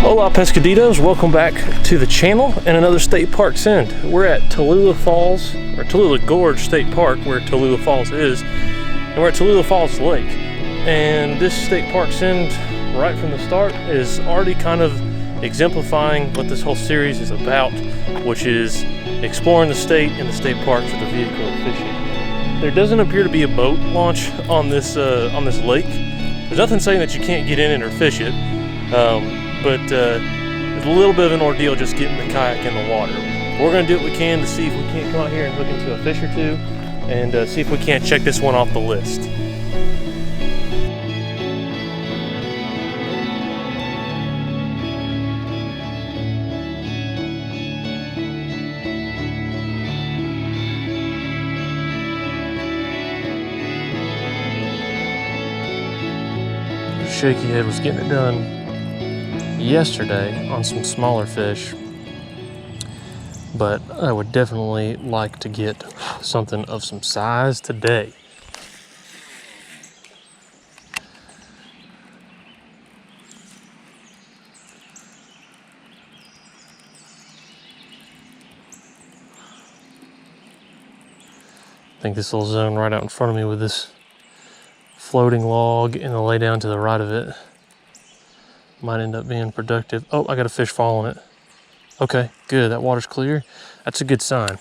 Hola pescaditos, welcome back to the channel and another state park send. We're at Tallulah Falls, or Tallulah Gorge State Park, where Tallulah Falls is, and we're at Tallulah Falls Lake. And this state park send, right from the start, is already kind of exemplifying what this whole series is about, which is exploring the state and the state parks with a vehicle of fishing. There doesn't appear to be a boat launch on this lake. There's nothing saying that you can't get in it or fish it. But it's a little bit of an ordeal just getting the kayak in the water. We're going to do what we can to see if we can't come out here and hook into a fish or two, and see if we can't check this one off the list. Shaky Head was getting it done yesterday on some smaller fish, but I would definitely like to get something of some size today. I think this little zone right out in front of me with this floating log and the lay down to the right of it might end up being productive. Oh, I got a fish following it. Okay, good. That water's clear. That's a good sign.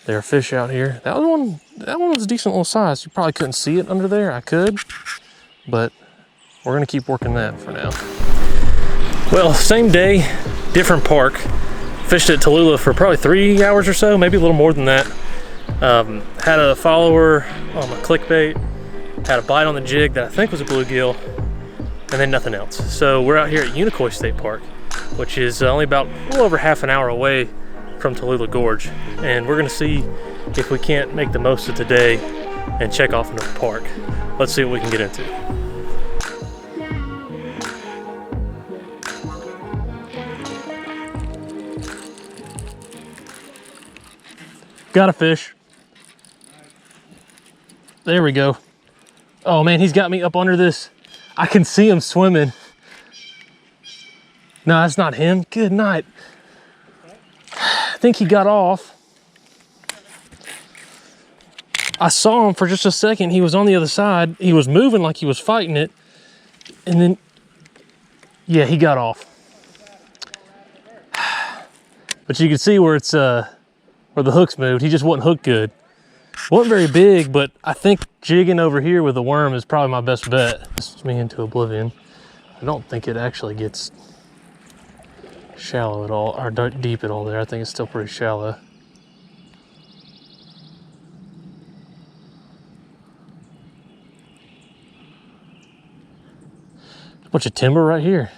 There are fish out here. That one was a decent little size. You probably couldn't see it under there. I could, but we're gonna keep working that for now. Well, same day, different park. Fished at Tallulah for probably 3 hours or so, maybe a little more than that. Had a follower on my clickbait, had a bite on the jig that I think was a bluegill, and then nothing else. So we're out here at Unicoi State Park, which is only about a little over half an hour away from Tallulah Gorge. And we're gonna see if we can't make the most of today and check off another park. Let's see what we can get into. Got a fish. There we go. Oh man, he's got me up under this. I can see him swimming. No, that's not him. Good night. I think he got off. I saw him for just a second. He was on the other side. He was moving like he was fighting it. And then, yeah, he got off. But you can see where it's where the hook's moved. He just wasn't hooked good. Wasn't very big, but I think jigging over here with a worm is probably my best bet. This is me into oblivion. I don't think it actually gets shallow at all, or deep at all there. I think it's still pretty shallow. A bunch of timber right here.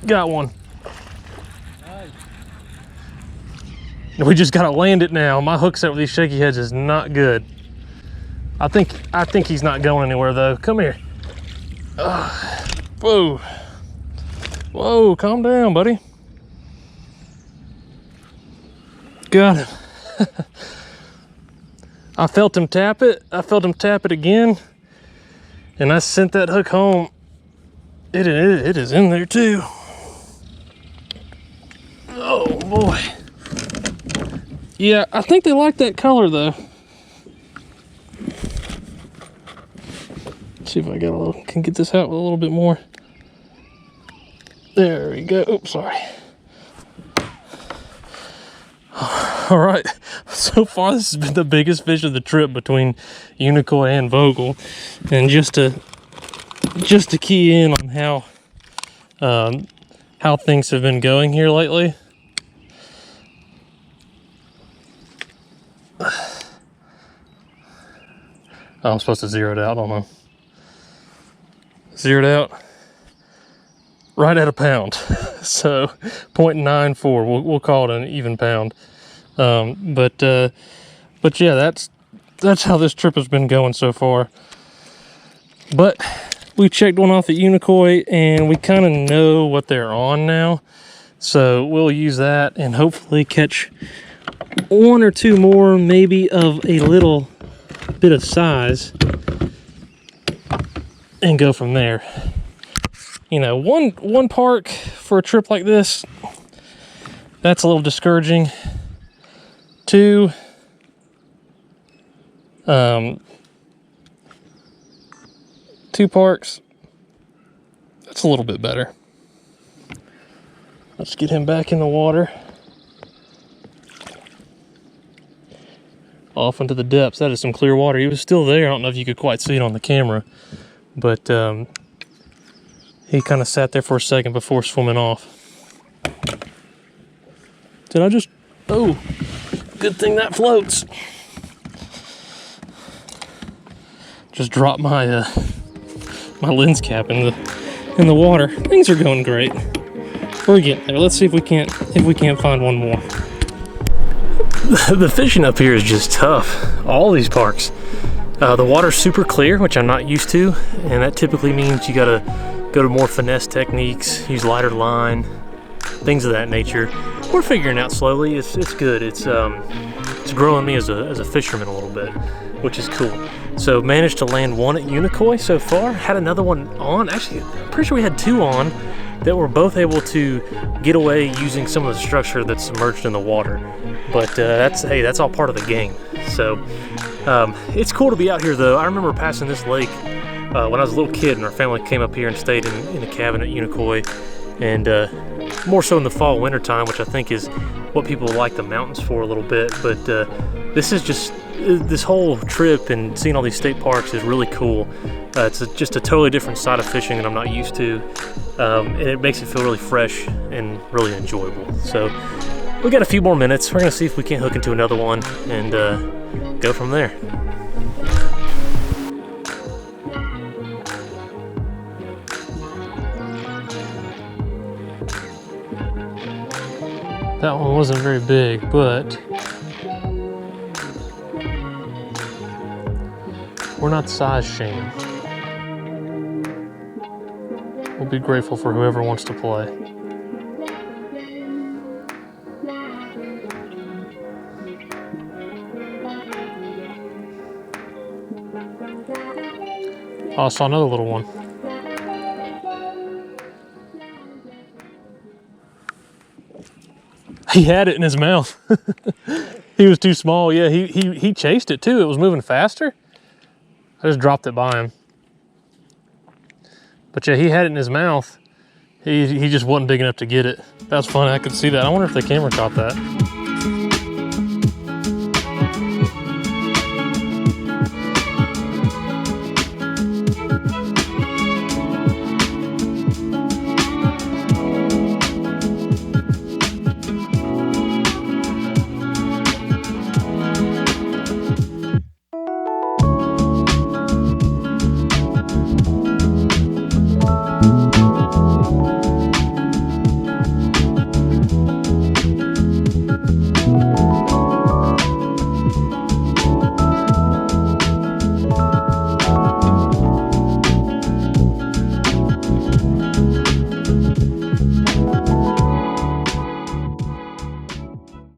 Got one. Nice. We just gotta land it now. My hook set with these shaky heads is not good. I think he's not going anywhere though. Come here. Whoa. Whoa, calm down, buddy. Got him. I felt him tap it. I felt him tap it again. And I sent that hook home. It is in there too. Oh boy. Yeah, I think they like that color though. Let's see if I got a little, can get this out with a little bit more. There we go. Oops, sorry. All right, so far this has been the biggest fish of the trip between Unicoi and Vogel. And just to key in on how things have been going here lately. Oh, I'm supposed to zero it out, don't I? zeroed out right at a pound. So 0.94, we'll call it an even pound. But yeah, that's how this trip has been going so far. But we checked one off at Unicoi and we kind of know what they're on now. So we'll use that and hopefully catch one or two more, maybe of a little bit of size, and go from there. You know, one park for a trip like this, that's a little discouraging. Two, two parks, that's a little bit better. Let's get him back in the water. Off into the depths. That is some clear water. He was still there. I don't know if you could quite see it on the camera, but he kind of sat there for a second before swimming off. Did I just... Oh, good thing that floats. Just dropped my my lens cap in the water. Things are going great. We're getting there. Let's see if we can't find one more. The fishing up here is just tough. All these parks. The water's super clear, which I'm not used to, and that typically means you gotta go to more finesse techniques, use lighter line, things of that nature. We're figuring out slowly. It's good. It's growing me as a fisherman a little bit, which is cool. So managed to land one at Unicoi so far. Had another one on. Actually, I'm pretty sure we had two on that were both able to get away using some of the structure that's submerged in the water. But that's all part of the game. So it's cool to be out here though. I remember passing this lake when I was a little kid and our family came up here and stayed in a cabin at Unicoi, and more so in the fall winter time, which I think is what people like the mountains for a little bit. But this is just, this whole trip and seeing all these state parks is really cool. It's just a totally different side of fishing that I'm not used to, and it makes it feel really fresh and really enjoyable. So we got a few more minutes. We're gonna see if we can't hook into another one and go from there. That one wasn't very big, but we're not size shaming. We'll be grateful for whoever wants to play. Oh, I saw another little one. He had it in his mouth. He was too small. Yeah, he chased it too. It was moving faster. I just dropped it by him. But yeah, he had it in his mouth. He just wasn't big enough to get it. That was fun. I could see that. I wonder if the camera caught that.